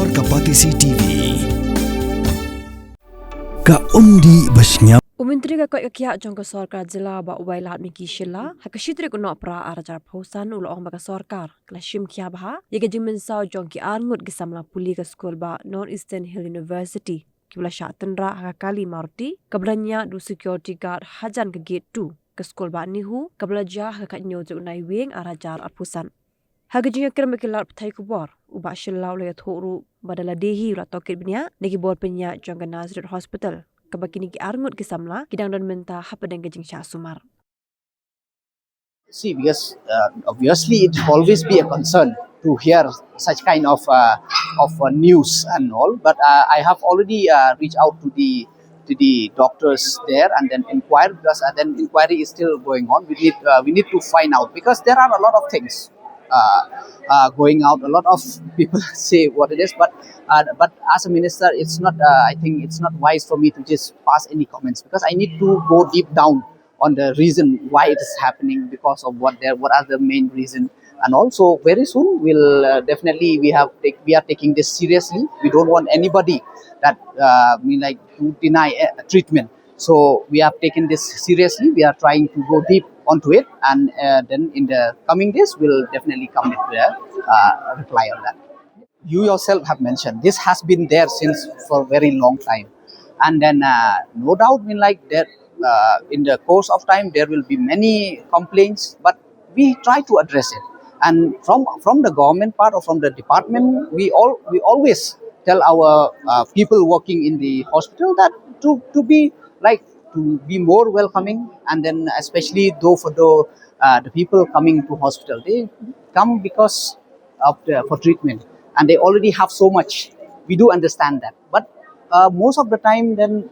Skor Kapatisi TV Ka undi basnya Umentri ka kia jong ka sarkar jila ba wailat miki shila hakashitri ko no pra arajar phausan ulong ba ka sarkar kla Shimkhia ba ye ka Jingmynsaw jong ki Arngut ki Samla Pule ka school ba North Eastern Hill University kibla shatendra hakali marti kabranya du security guard hajan ka gate 2 ka school ba Nehu kabla jah ka nyo ju nai wing arajar aphusan hagajinya kerma kilat thai ku bor uba shilla le thoru badala dehi la tokit bnya neki bor penya jong ka Nazareth Hospital kabakini ki Arngut ki Samla kidang don menta hapadeng ke Jingmynsaw sumar. See, because obviously it will always be a concern to hear such kind of news and all. But I have already reached out to the doctors there and then inquired, because then inquiry is still going on. We need to find out, because there are a lot of things going out. A lot of people say what it is, but as a minister, it's not. I think it's not wise for me to just pass any comments, because I need to go deep down on the reason why it is happening, because of what are the main reason. And also very soon we'll definitely we are taking this seriously. We don't want anybody that to deny treatment. So we have taken this seriously. We are trying to go deep onto it, and then in the coming days we'll definitely come with a reply on that. You yourself have mentioned this has been there since for a very long time, and then no doubt that in the course of time there will be many complaints, but we try to address it. And from the government part or from the department, we always tell our people working in the hospital that to be more welcoming, and then especially for the people coming to hospital, they come because of for treatment, and they already have so much. We do understand that, but most of the time then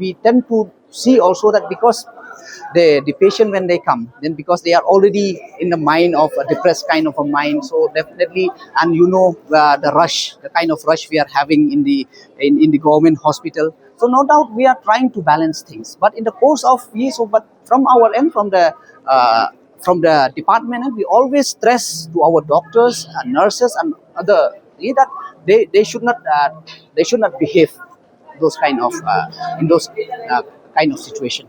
we tend to see also that because the patient, when they come, then because they are already in the mind of a depressed kind of a mind, so definitely, and the kind of rush we are having in the government hospital. So no doubt we are trying to balance things, but in the course of years, but from our end, from the department, we always stress to our doctors and nurses and other that they should not behave those kind of in those kind of situation.